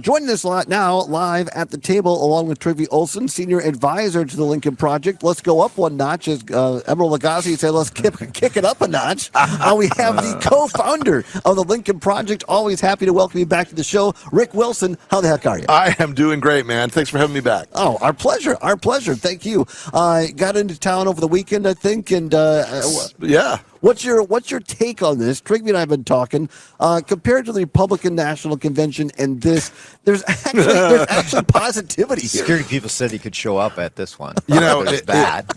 Joining us now live at the table, along with Trygve Olson, senior advisor to the Lincoln Project. Let's go up one notch, as Emerald Lagasse said. Let's kick it up a notch. We have the co-founder of the Lincoln Project. Always happy to welcome you back to the show, Rick Wilson. How the heck are you? I am doing great, man. Thanks for having me back. Oh, our pleasure. Our pleasure. Thank you. Got into town over the weekend, I think, and yeah. What's your take on this? Trygve and I have been talking. Compared to the Republican National Convention and this, there's actually positivity here. Security people said he could show up at this one. You know, it's bad.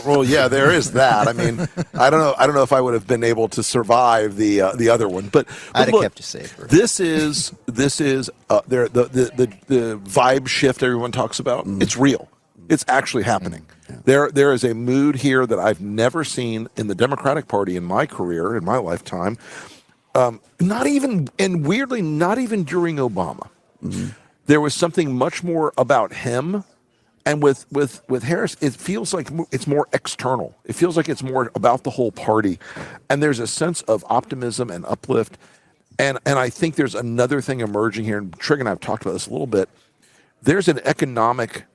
Well, yeah, there is that. I mean, I don't know if I would have been able to survive the other one, but I'd have look, kept you safer. This is the vibe shift everyone talks about. It's real. It's actually happening. Yeah. There is a mood here that I've never seen in the Democratic Party in my career, in my lifetime. Not even, and weirdly, not even during Obama. Mm-hmm. There was something much more about him. And with Harris, it feels like it's more external. It feels like it's more about the whole party. And there's a sense of optimism and uplift. And I think there's another thing emerging here, and Trig and I have talked about this a little bit. There's an economic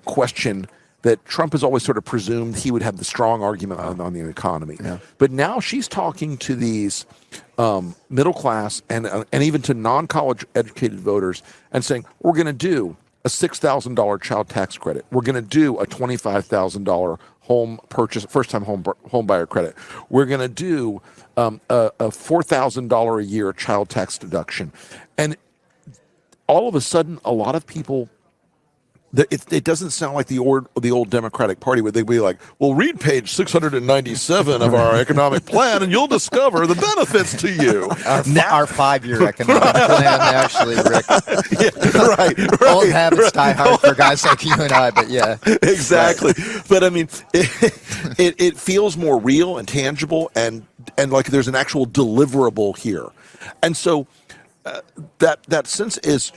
question that Trump has always sort of presumed he would have the strong argument on the economy. Yeah. But now she's talking to these middle class and even to non-college educated voters and saying, we're going to do a $6,000 child tax credit. We're going to do a $25,000 home purchase, first-time home buyer credit. We're going to do a $4,000 a year child tax deduction. And all of a sudden, a lot of people, it doesn't sound like the old Democratic Party where they'd be like, well, read page 697 of our economic plan and you'll discover the benefits to you. Our 5-year economic plan, actually, Rick. Yeah, right. Old habits die hard for guys like you and I, but yeah. Exactly. Right. But I mean, it feels more real and tangible and like there's an actual deliverable here. And so that sense is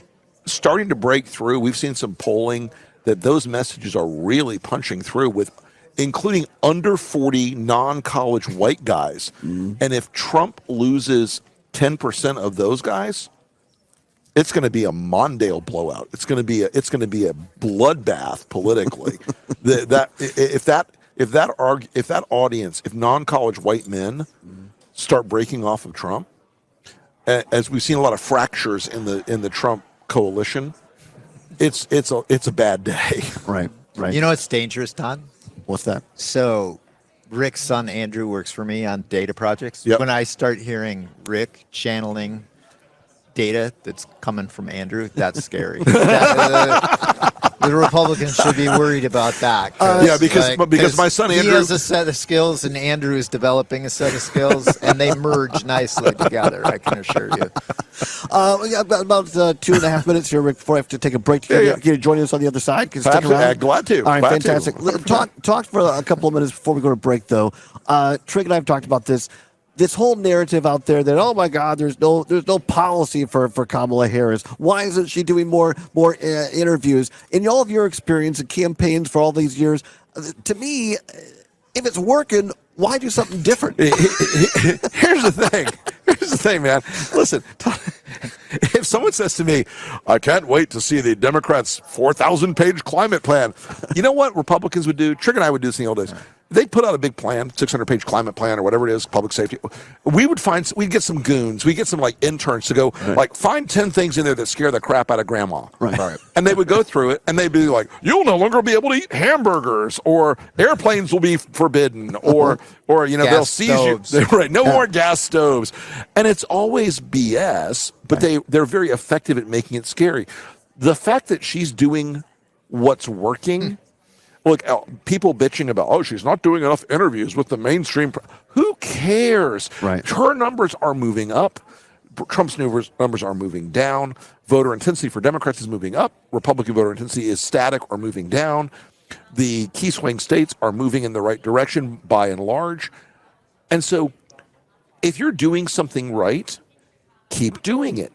starting to break through. We've seen some polling that those messages are really punching through, with including under 40 non-college white guys. Mm-hmm. And if Trump loses 10% of those guys, it's going to be a Mondale blowout. It's going to be a bloodbath politically. If that audience, if non-college white men start breaking off of Trump, as we've seen a lot of fractures in the Trump coalition, it's a bad day. Right. You know what's dangerous, Todd? What's that? So Rick's son Andrew works for me on data projects. Yep. When I start hearing Rick channeling data that's coming from Andrew, that's scary. The Republicans should be worried about that. Yeah, because my son Andrew, he has a set of skills and Andrew is developing a set of skills, and they merge nicely together, I can assure you. We got about 2.5 minutes here, Rick, before I have to take a break. Can you join us on the other side? Glad to. All right, fantastic. Talk for a couple of minutes before we go to break, though. Trig and I have talked about this whole narrative out there that, oh my God, there's no policy for Kamala Harris. Why isn't she doing more interviews? In all of your experience and campaigns for all these years, to me, if it's working, why do something different? Here's the thing, man. Listen, if someone says to me, I can't wait to see the Democrats' 4,000-page climate plan, you know what Republicans would do? Trig and I would do this in the old days. They put out a big plan, 600-page climate plan or whatever it is, public safety. We'd get some goons. We'd get some interns to go, find 10 things in there that scare the crap out of grandma. Right. And they would go through it, and they'd be like, you'll no longer be able to eat hamburgers, or airplanes will be forbidden, or they'll seize you. Right, no more gas stoves. And it's always BS, but they're very effective at making it scary. The fact that she's doing what's working. Look, people bitching about, she's not doing enough interviews with the mainstream. Who cares? Right. Her numbers are moving up. Trump's numbers are moving down. Voter intensity for Democrats is moving up. Republican voter intensity is static or moving down. The key swing states are moving in the right direction by and large. And so if you're doing something right, keep doing it.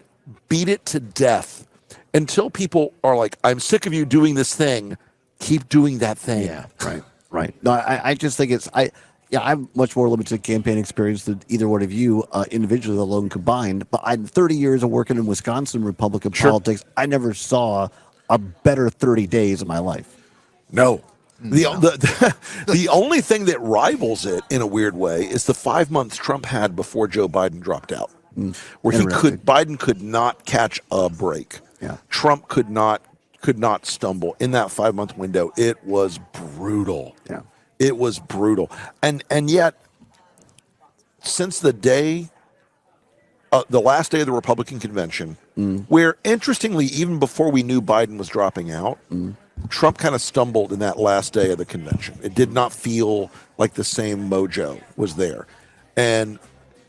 Beat it to death until people are like, I'm sick of you doing this thing. Keep doing that thing. Yeah, right. No, I just think Yeah, I have much more limited campaign experience than either one of you individually, alone combined. But I'm 30 years of working in Wisconsin Republican politics. I never saw a better 30 days of my life. No. The only thing that rivals it in a weird way is the 5 months Trump had before Joe Biden dropped out, where Biden could not catch a break. Yeah. Trump could not stumble in that 5 month window. It was brutal. Yeah. It was brutal. And yet, since the day, the last day of the Republican convention, where interestingly, even before we knew Biden was dropping out, Trump kind of stumbled in that last day of the convention. It did not feel like the same mojo was there. And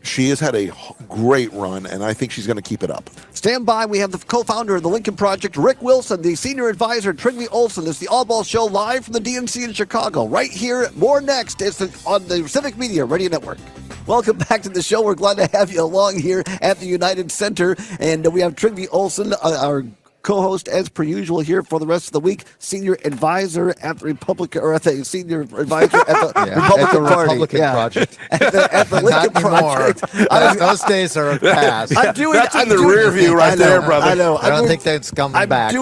she has had a great run, and I think she's going to keep it up. Stand by. We have the co-founder of the Lincoln Project, Rick Wilson, the senior advisor, Trygve Olson. It's the Allbaugh Show live from the DNC in Chicago. Right here, more next. It's on the Civic Media Radio Network. Welcome back to the show. We're glad to have you along here at the United Center. And we have Trygve Olson, our co-host as per usual here for the rest of the week, senior advisor at the Republican, or at the senior advisor at the Republican Party. Republican Project. At the Lincoln Project. Those days are past. That's in the rear view right there, brother. I know. I don't think that's coming back.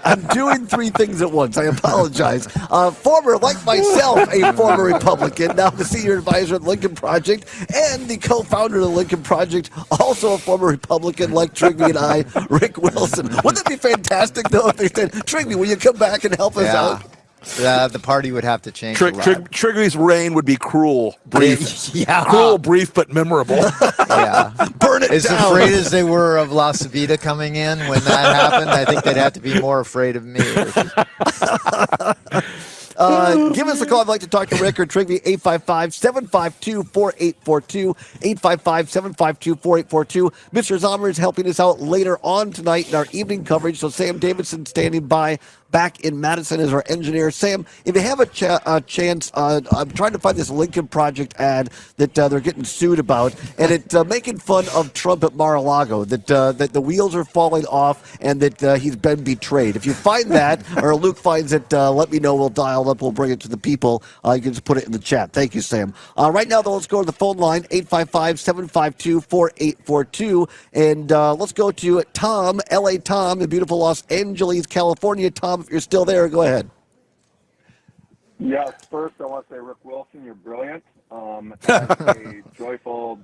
I'm doing three things at once. I apologize. Former, like myself, a former Republican, now the senior advisor at the Lincoln Project, and the co-founder of the Lincoln Project, also a former Republican like Trygve and I, Rick Wilson. Wouldn't that be fantastic, though, if they said, Trygve, will you come back and help us out? The party would have to change a lot. Trygve's reign would be cruel, brief. Cruel, brief, but memorable. Burn it down. As afraid as they were of La Civita coming in when that happened, I think they'd have to be more afraid of me. Give us a call. I'd like to talk to Rick or Trygve, 855-752-4842, 855-752-4842. Mr. Zomer is helping us out later on tonight in our evening coverage, so Sam Davidson standing by back in Madison as our engineer. Sam, if you have a chance, I'm trying to find this Lincoln Project ad that they're getting sued about, and it's making fun of Trump at Mar-a-Lago, that the wheels are falling off and that he's been betrayed. If you find that, or Luke finds it, let me know. We'll dial up. We'll bring it to the people. You can just put it in the chat. Thank you, Sam. Right now, though, let's go to the phone line, 855-752-4842, and let's go to Tom, L.A. Tom, in beautiful Los Angeles, California. Tom, if you're still there, go ahead. Yes, first I want to say, Rick Wilson, you're brilliant. As a joyful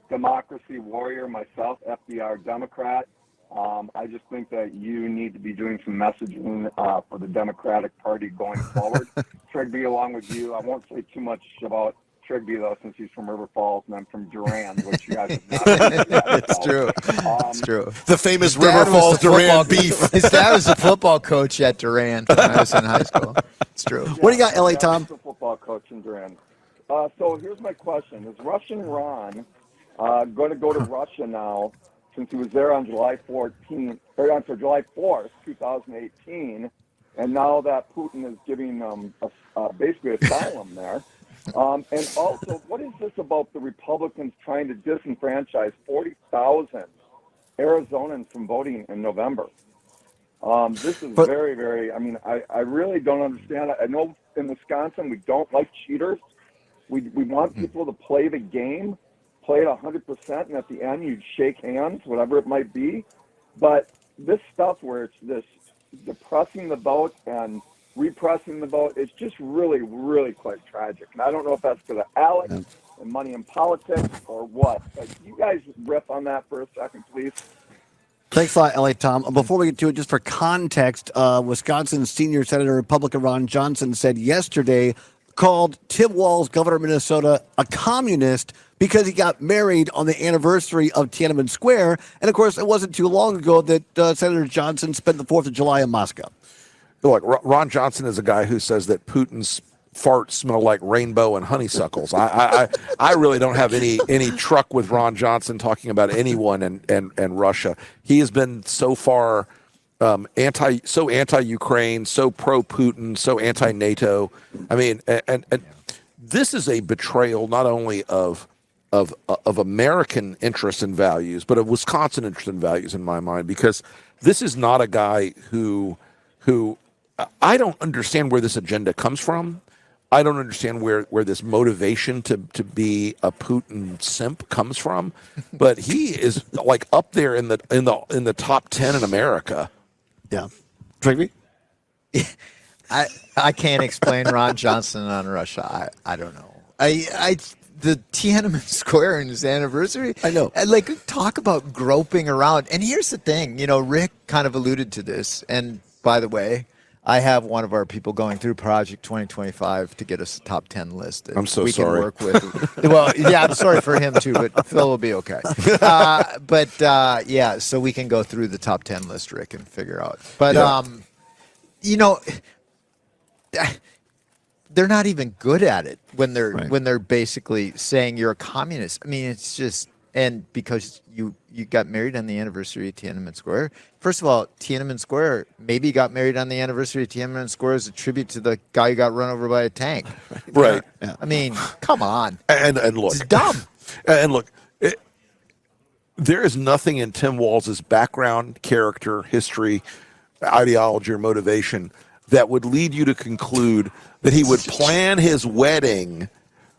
democracy warrior myself, FDR Democrat, I just think that you need to be doing some messaging for the Democratic Party going forward. Trygve, along with you, I won't say too much about Trygve, though, since he's from River Falls and I'm from Durand, which you guys have not yet, It's true. It's true. The famous River Falls Durand beef. His dad was a football coach at Durand when I was in high school. It's true. What do you got, L.A. Tom? He's a football coach in Durand. So here's my question. Is Russian Ron going to go to Russia now, since he was there on July 4th, 2018, and now that Putin is giving them basically asylum there? And also, what is this about the Republicans trying to disenfranchise 40,000 Arizonans from voting in November? This is very, very, I really don't understand. I know in Wisconsin we don't like cheaters. We want people to play the game, play it 100%, and at the end you'd shake hands, whatever it might be. But this stuff where it's this depressing the vote and repressing the vote, it's just really, really quite tragic. And I don't know if that's because of Alex and money in politics or what. But you guys riff on that for a second, please. Thanks a lot, L.A. Tom. Before we get to it, just for context, Wisconsin Senior Senator Republican Ron Johnson said yesterday, called Tim Walz, governor of Minnesota, a communist because he got married on the anniversary of Tiananmen Square. And, of course, it wasn't too long ago that Senator Johnson spent the 4th of July in Moscow. Look, Ron Johnson is a guy who says that Putin's farts smell like rainbow and honeysuckles. I really don't have any truck with Ron Johnson talking about anyone and Russia. He has been so far anti-Ukraine, so pro-Putin, so anti-NATO. I mean, and this is a betrayal not only of American interests and values, but of Wisconsin interests and values in my mind, because this is not a guy who I don't understand where this agenda comes from. I don't understand where this motivation to be a Putin simp comes from, but he is like up there in the top 10 in America. Yeah. Trygve? I can't explain Ron Johnson on Russia. I don't know. The Tiananmen Square and his anniversary. I know. Like, talk about groping around. And here's the thing, Rick kind of alluded to this. And by the way, I have one of our people going through Project 2025 to get us a top 10 list. That I'm so we sorry. Can work with. Well, yeah, I'm sorry for him too, but Phil will be okay. Yeah, so we can go through the top 10 list, Rick, and figure out. But they're not even good at it when they're basically saying you're a communist. I mean, it's just, and because you got married on the anniversary of Tiananmen Square. First of all, Tiananmen Square maybe got married on the anniversary of Tiananmen Square as a tribute to the guy who got run over by a tank. Right. Yeah. I mean, come on. And look, it's dumb. And look, there is nothing in Tim Walz's background, character, history, ideology, or motivation that would lead you to conclude that he would plan his wedding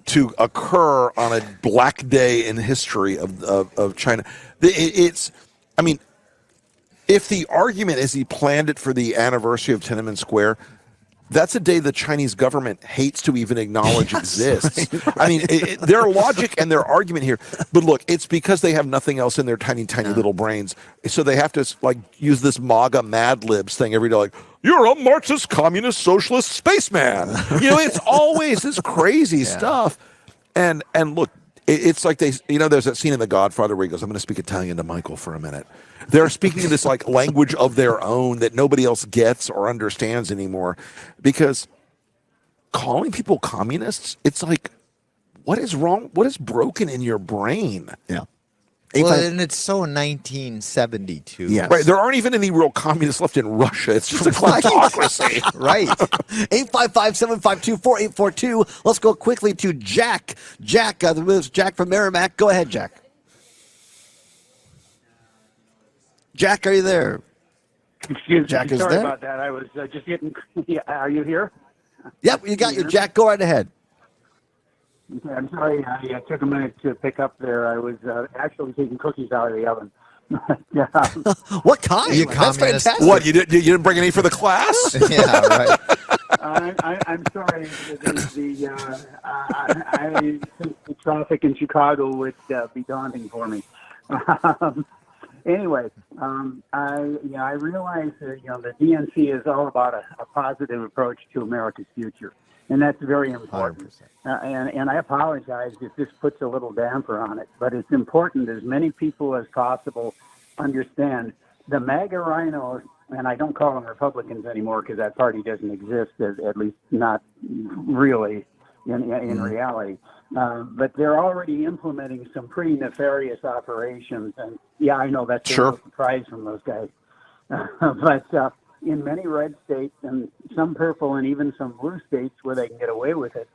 to occur on a black day in history of China. I mean, if the argument is he planned it for the anniversary of Tiananmen Square, that's a day the Chinese government hates to even acknowledge exists. Right. I mean, their logic and their argument here, but look, it's because they have nothing else in their tiny little brains. So they have to like use this MAGA Mad Libs thing every day, like, you're a Marxist, communist, socialist spaceman. It's always this crazy stuff. And look, it's like there's that scene in The Godfather where he goes, I'm going to speak Italian to Michael for a minute. They're speaking this like language of their own that nobody else gets or understands anymore, because calling people communists, it's like, what is wrong? What is broken in your brain? Yeah. Well, and it's so 1972. Yeah. Right. There aren't even any real communists left in Russia. It's just a kleptocracy. Right. 855-752-4842. Let's go quickly to Jack. Jack from Merrimack. Go ahead, Jack. Jack, are you there? Excuse Jack me. is Sorry there? about that. I was just getting. Are you here? Yep, you got you, Jack. Go right ahead. Okay, I'm sorry. I took a minute to pick up there. I was actually taking cookies out of the oven. What kind? You That's communist. fantastic. What, you didn't bring any for the class? Yeah, right. I'm sorry. I think the traffic in Chicago would be daunting for me. Anyway, I realize that the DNC is all about a positive approach to America's future, and that's very important. And I apologize if this puts a little damper on it, but it's important as many people as possible understand the MAGA rhinos, and I don't call them Republicans anymore because that party doesn't exist, at least not really in reality. But they're already implementing some pretty nefarious operations. And yeah, I know that's Sure. no surprise from those guys. But in many red states and some purple and even some blue states where they can get away with it,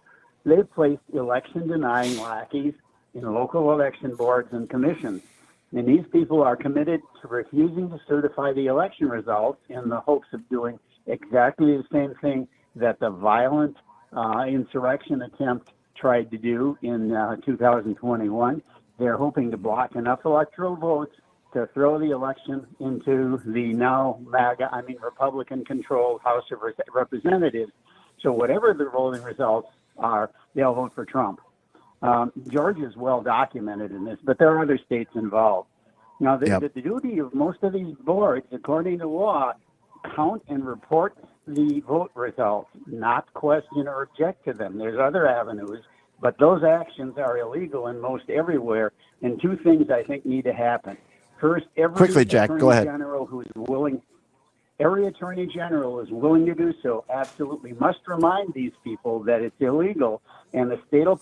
they've placed election-denying lackeys in local election boards and commissions. And these people are committed to refusing to certify the election results in the hopes of doing exactly the same thing that the violent insurrection attempt tried to do in 2021. They're hoping to block enough electoral votes to throw the election into the now Republican-controlled House of Representatives. So whatever the voting results are, they'll vote for Trump. Georgia's well documented in this, but there are other states involved. Now, the duty of most of these boards, according to law, count and report the vote results, not question or object to them. There's other avenues, but those actions are illegal in most everywhere. And two things I think need to happen. First, every attorney general who is willing to do so absolutely must remind these people that it's illegal, and the state will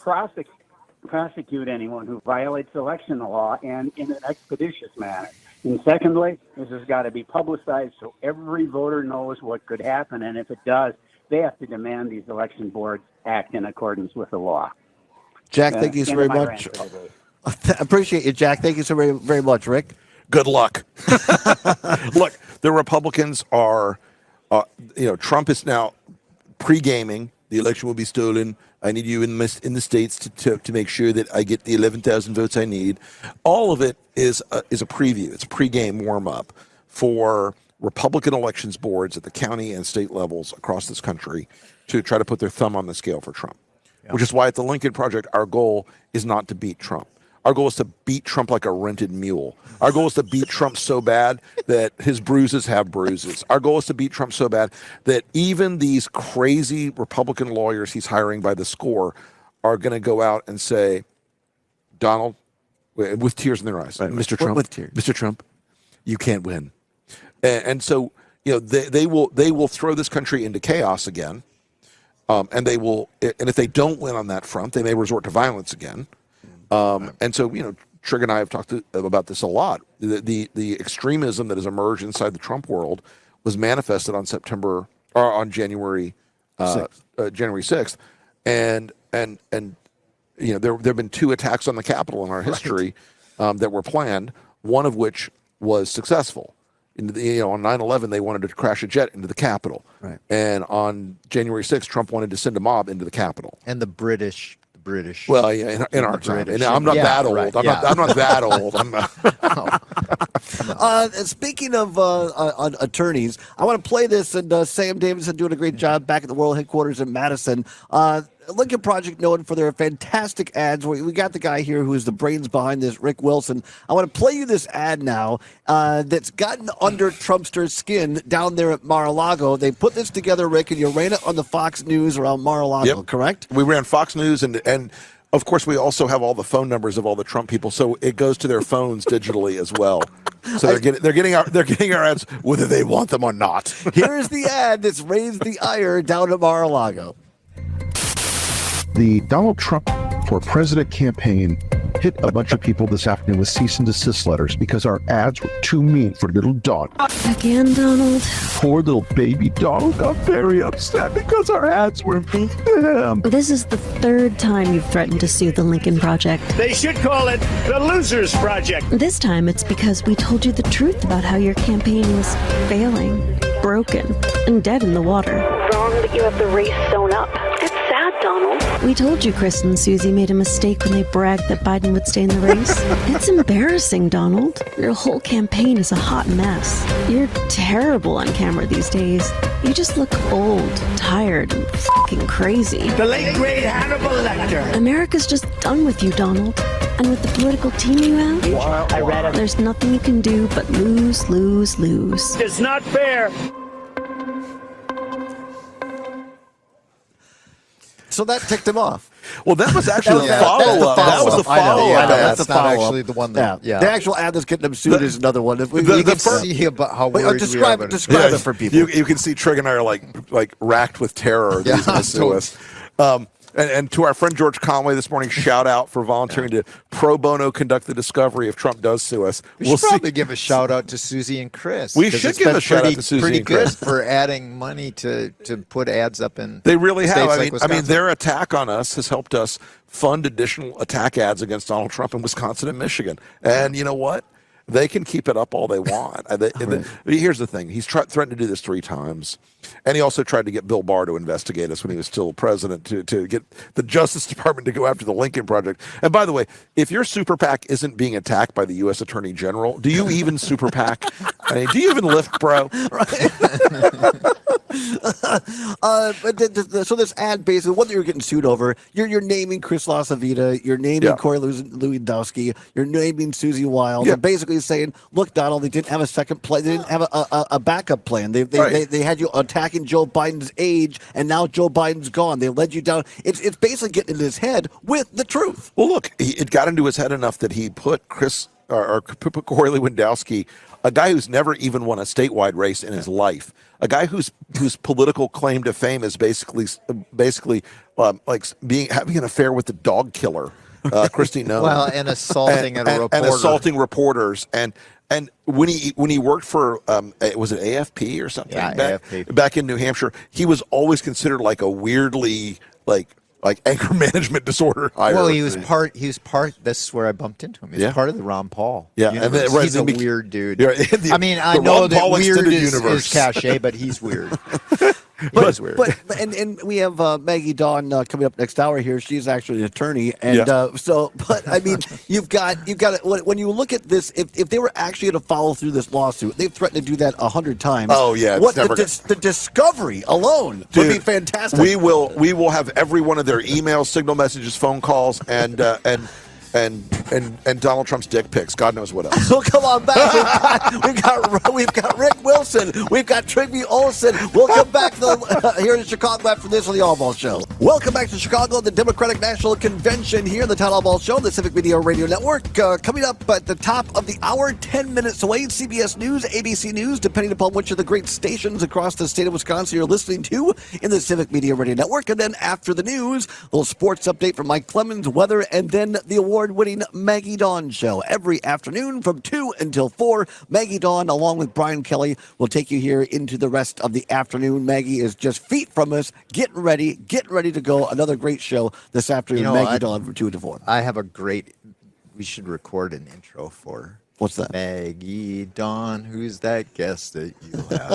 prosecute anyone who violates election law, and in an expeditious manner. And secondly, this has got to be publicized so every voter knows what could happen, and if it does, they have to demand these election boards act in accordance with the law. Jack, thank you so very much. I appreciate you, Jack. Thank you so very, very much, Rick. Good luck. Look, the Republicans are, Trump is now pre-gaming the election will be stolen. I need you in the states to make sure that I get the 11,000 votes I need. All of it is a preview. It's a pregame warm-up for Republican elections boards at the county and state levels across this country to try to put their thumb on the scale for Trump, which is why at the Lincoln Project, our goal is not to beat Trump. Our goal is to beat Trump like a rented mule. Our goal is to beat Trump so bad that his bruises have bruises. Our goal is to beat Trump so bad that even these crazy Republican lawyers he's hiring by the score are going to go out and say, Donald, with tears in their eyes, Mr. Trump, Mr. Trump, you can't win. And so, they will throw this country into chaos again. And if they don't win on that front, they may resort to violence again. And so, Trig and I have talked about this a lot. The extremism that has emerged inside the Trump world was manifested on January 6th, and there have been 2 attacks on the Capitol in our history that were planned. One of which was successful. On 9/11, they wanted to crash a jet into the Capitol, and on January 6th, Trump wanted to send a mob into the Capitol. And the British. Well, yeah, in our time. And I'm not that old. I'm not that old. I'm not. Speaking of attorneys, I want to play this, and Sam Davidson doing a great job back at the World Headquarters in Madison. Lincoln Project known for their fantastic ads. We got the guy here who is the brains behind this, Rick Wilson. I want to play you this ad now that's gotten under Trumpster's skin down there at Mar-a-Lago. They put this together, Rick, and you ran it on the Fox News around Mar-a-Lago, correct? We ran Fox News, and of course we also have all the phone numbers of all the Trump people, so it goes to their phones digitally as well. So they're getting our ads whether they want them or not. Here is the ad that's raised the ire down at Mar-a-Lago. The Donald Trump for President campaign hit a bunch of people this afternoon with cease and desist letters because our ads were too mean for little Donald. Again, Donald? Poor little baby Donald got very upset because our ads were mean to him. This is the 3rd time you've threatened to sue the Lincoln Project. They should call it the Losers Project. This time it's because we told you the truth about how your campaign was failing, broken, and dead in the water. Wrong that you have the race sewn up. It's sad, Donald. We told you Chris and Susie made a mistake when they bragged that Biden would stay in the race. It's embarrassing, Donald. Your whole campaign is a hot mess. You're terrible on camera these days. You just look old, tired, and fucking crazy. The late great Hannibal Lecter. America's just done with you, Donald. And with the political team you have, there's nothing you can do but lose, lose, lose. It's not fair. So that ticked him off. Well, that was actually the follow-up. That was the follow-up. That's not actually the one that. The actual ad that's getting him sued is another one. You can see about how worried describe we are. Describe it for people. You can see Trig and I are like racked with terror. These guys sue us. And to our friend George Conway this morning, shout out for volunteering to pro bono conduct the discovery if Trump does sue us. We'll probably give a shout out to Susie and Chris. We should give a shout out to Susie and Chris for adding money to put ads up in. They really have. I mean, their attack on us has helped us fund additional attack ads against Donald Trump in Wisconsin and Michigan. And you know what? They can keep it up all they want. Here's the thing. He's threatened to do this 3 times. And he also tried to get Bill Barr to investigate us when he was still president to get the Justice Department to go after the Lincoln Project. And by the way, if your super PAC isn't being attacked by the U.S. Attorney General, do you even super PAC? I mean, do you even lift, bro? So this ad, basically, what you're getting sued over, you're naming Chris LaCivita, you're naming Corey Lewandowski, you're naming Susie Wiles, and basically saying, look, Donald, they didn't have a second plan, they didn't have a backup plan. They had you attacking Joe Biden's age, and now Joe Biden's gone. They led you down. It's basically getting into his head with the truth. Well, look, it got into his head enough that he put Corey Lewandowski, a guy who's never even won a statewide race in his life, a guy whose political claim to fame is basically having an affair with the dog killer, Christy Noem. Well, and assaulting a reporter. And assaulting reporters. And when he worked for was it AFP or something? AFP. Back in New Hampshire, he was always considered like a weirdly like anger management disorder. Well, he was part. This is where I bumped into him. He's part of the Ron Paul. Yeah, universe. He's a weird dude. Yeah, I mean, I know that weird is cachet, but he's weird. But, weird. And we have Maggie Dawn coming up next hour here. She's actually an attorney, and but I mean, you've got when you look at this, if they were actually going to follow through this lawsuit, they've threatened to do that 100 times. Oh yeah, what the discovery alone would be fantastic. We will have every one of their emails, signal messages, phone calls, and Donald Trump's dick pics. God knows what else. So come on back. We've got Rick Wilson. We've got Trygve Olson. We'll come back here in Chicago after this on the Allbaugh Show. Welcome back to Chicago, the Democratic National Convention here, the Todd Allbaugh Show, the Civic Media Radio Network. Coming up at the top of the hour, 10 minutes away, CBS News, ABC News, depending upon which of the great stations across the state of Wisconsin you're listening to in the Civic Media Radio Network. And then after the news, a little sports update from Mike Clemens, weather, and then the award-winning Maggie Dawn Show. Every afternoon from 2 until 4, Maggie Dawn, along with Brian Kelly, will take you here into the rest of the afternoon. Maggie is just feet from us, getting ready to go. Another great show this afternoon, Maggie Dawn from 2 to 4. I have we should record an intro for... What's that? Maggie Dawn, who's that guest that you have?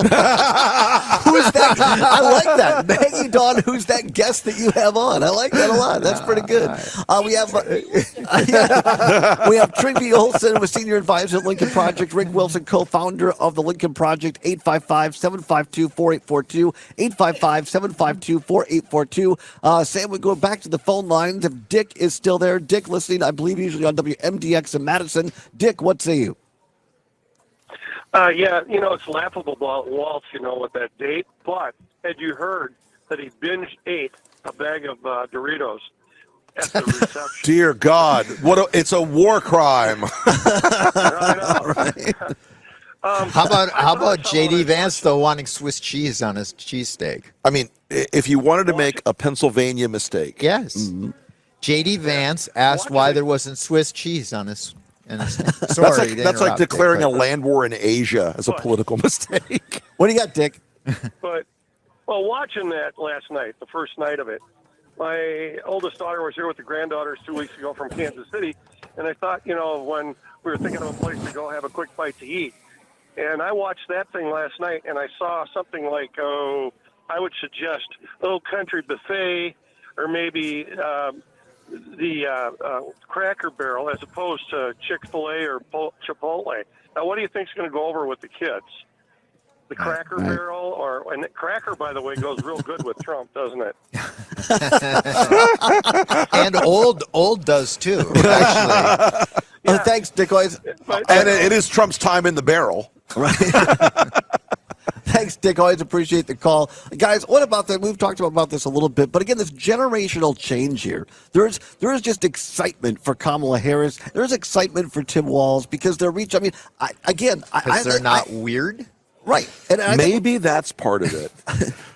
Who's that? I like that. Maggie Dawn, who's that guest that you have on? I like that a lot. That's pretty good. We have Trygve Olson, with senior advisor at Lincoln Project. Rick Wilson, co-founder of the Lincoln Project. 855-752-4842. 855-752-4842. Sam, we go back to the phone lines. If Dick is still there, Dick listening, I believe, usually on WMDX in Madison. Dick, what say you? Yeah, it's laughable about Walz, with that date. But had you heard that he binge ate a bag of Doritos at the reception? Dear God, it's a war crime. I know. Right. How about J.D. Vance though wanting Swiss cheese on his cheesesteak? I mean, if you wanted to make a Pennsylvania mistake, yes. Mm-hmm. J.D. Vance asked why there wasn't Swiss cheese on his. Sorry, that's like declaring a land war in Asia as a political mistake. What do you got, Dick? But, watching that last night, the first night of it, my oldest daughter was here with the granddaughters 2 weeks ago from Kansas City, and I thought, when we were thinking of a place to go have a quick bite to eat, and I watched that thing last night, and I saw something like, I would suggest Old Country Buffet, or maybe the Cracker Barrel as opposed to Chick-fil-A or Chipotle. Now, what do you think is going to go over with the kids? The Cracker Barrel, and Cracker, by the way, goes real good with Trump, doesn't it? And old does too, actually. Yeah. Thanks, Dick. And it is Trump's time in the barrel. Right. Thanks, Dick. Always appreciate the call. Guys, what about that? We've talked about this a little bit, but again, this generational change here. There is just excitement for Kamala Harris. There's excitement for Tim Walz because they're reaching. I mean, they're not weird. Right. And maybe that's part of it.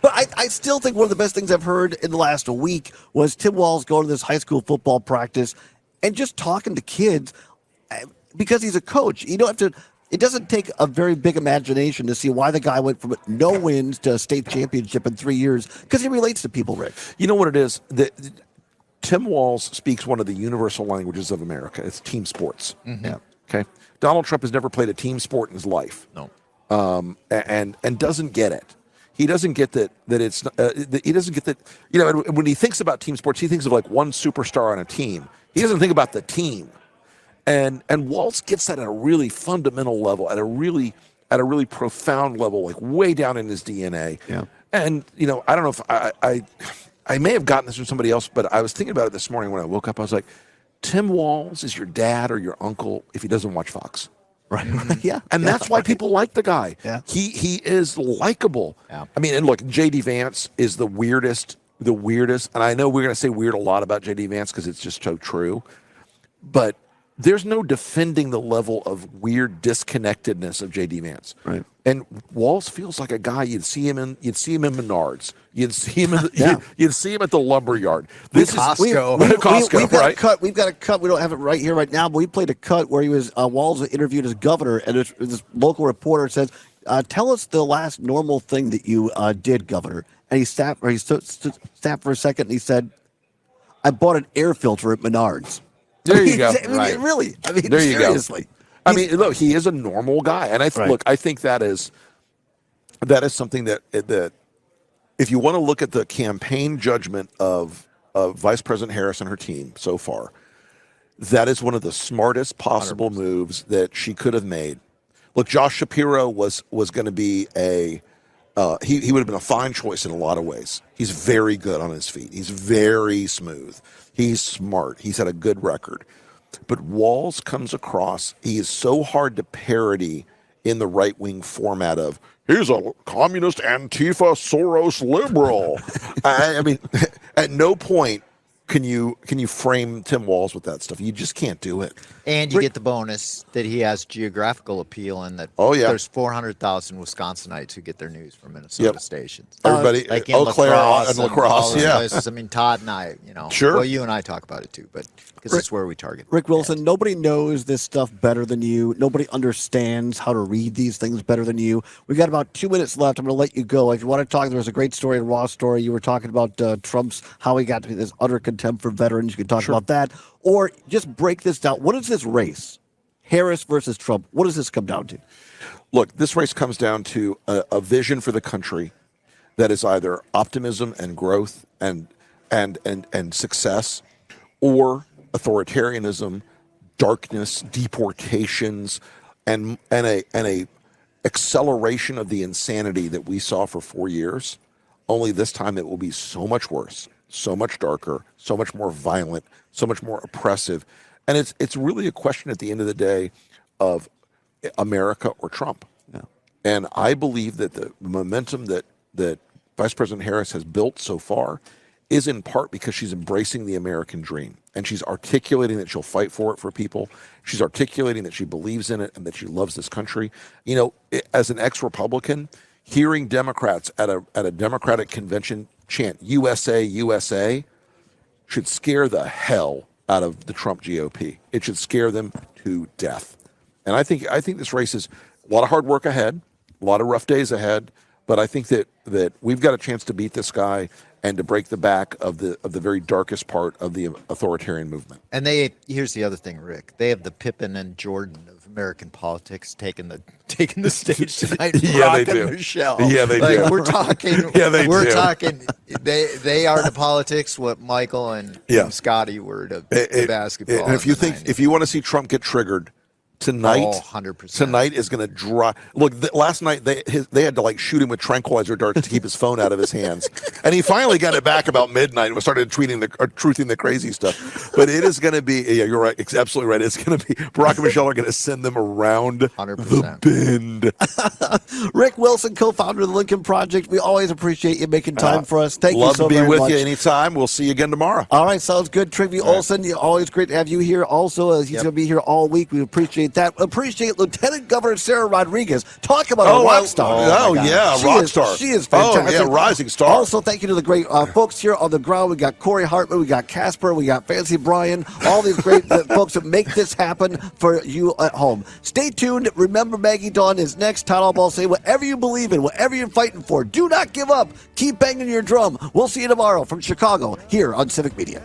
But I still think one of the best things I've heard in the last week was Tim Walz going to this high school football practice and just talking to kids because he's a coach. You don't have to. It doesn't take a very big imagination to see why the guy went from no wins to a state championship in 3 years, because he relates to people, Rick. You know what it is? Tim Walz speaks one of the universal languages of America. It's team sports. Mm-hmm. Yeah. Okay. Donald Trump has never played a team sport in his life. No. And doesn't get it. He doesn't get that it's. He doesn't get that. When he thinks about team sports, he thinks of like one superstar on a team. He doesn't think about the team. And Walz gets that at a really fundamental level, at a really profound level, like way down in his DNA. Yeah. And I don't know if I may have gotten this from somebody else, but I was thinking about it this morning when I woke up. I was like, Tim Walz is your dad or your uncle if he doesn't watch Fox. Right. Yeah. And that's why people like the guy. Yeah. He is likable. Yeah. I mean, and look, J.D. Vance is the weirdest. And I know we're going to say weird a lot about J.D. Vance because it's just so true. But there's no defending the level of weird disconnectedness of J.D. Vance. Right. And Walz feels like a guy you'd see him in Menards. You'd see him you'd see him at the lumber yard. Costco. We've got a cut. We don't have it right here right now, but we played a cut where he was Walz interviewed as governor, and this local reporter says, "Tell us the last normal thing that you did, Governor." And he stopped for a second, and he said, "I bought an air filter at Menards." There you go. Right. Really? I mean, there seriously. You go. I mean, look, he is a normal guy, and I think that is something that if you want to look at the campaign judgment of Vice President Harris and her team so far, that is one of the smartest possible 100%. moves that she could have made. Look, Josh Shapiro was going to be he would have been a fine choice in a lot of ways. He's very good on his feet. He's very smooth. He's smart. He's had a good record. But Walz comes across, he is so hard to parody in the right-wing format of, he's a communist Antifa Soros liberal. I mean, at no point can you frame Tim Walz with that stuff. You just can't do it. And you get the bonus that he has geographical appeal, and that there's 400,000 Wisconsinites who get their news from Minnesota stations. Everybody, like in Eau Claire lacrosse and lacrosse, places. I mean, Todd and I, Sure. Well, you and I talk about it too, but because it's where we target. Rick Wilson, nobody knows this stuff better than you. Nobody understands how to read these things better than you. We've got about 2 minutes left. I'm going to let you go. If you want to talk, there was a great story, a raw story. You were talking about Trump's, how he got to this utter contempt for veterans. You can talk about that. Or just break this down. What is this race? Harris versus Trump. What does this come down to? Look, this race comes down to a vision for the country that is either optimism and growth and success, or authoritarianism, darkness, deportations, and a acceleration of the insanity that we saw for 4 years. Only this time it will be so much worse, so much darker, so much more violent, so much more oppressive. And it's really a question at the end of the day of America or Trump. Yeah. And I believe that the momentum that Vice President Harris has built so far is in part because she's embracing the American dream. And she's articulating that she'll fight for it for people. She's articulating that she believes in it and that she loves this country. As an ex-Republican, hearing Democrats at a Democratic convention chant USA, USA should scare the hell out of the Trump GOP. It should scare them to death. And I think this race is a lot of hard work ahead, a lot of rough days ahead, but I think that we've got a chance to beat this guy and to break the back of the very darkest part of the authoritarian movement. And here's the other thing, Rick. They have the Pippen and Jordan of American politics taking the stage tonight. Yeah, they do. Michelle. Yeah, they do. We're talking. Yeah, they we're do. talking. They are to politics what Michael and Scotty were to basketball. And if you want to see Trump get triggered, tonight, 100%. Tonight is going to drive. Look, last night they had to shoot him with tranquilizer darts to keep his phone out of his hands, and he finally got it back about midnight and started truthing the crazy stuff. But it is going to be. Yeah, you're right. It's absolutely right. It's going to be. Barack and Michelle are going to send them around 100%. the bend. Rick Wilson, co-founder of the Lincoln Project. We always appreciate you making time for us. Thank you so very much. Love to be with you anytime. We'll see you again tomorrow. All right, sounds good. Trygve Olson, always great to have you here. Also, he's going to be here all week. We appreciate that. Appreciate Lieutenant Governor Sarah Rodriguez. Talk about a rock star. Rock star. She is fantastic. Oh, yeah, rising star. Also, thank you to the great folks here on the ground. We got Corey Hartman, we got Casper, we got Fancy Brian, all these great folks that make this happen for you at home. Stay tuned. Remember, Maggie Dawn is next. Todd Allbaugh say, whatever you believe in, whatever you're fighting for, do not give up. Keep banging your drum. We'll see you tomorrow from Chicago here on Civic Media.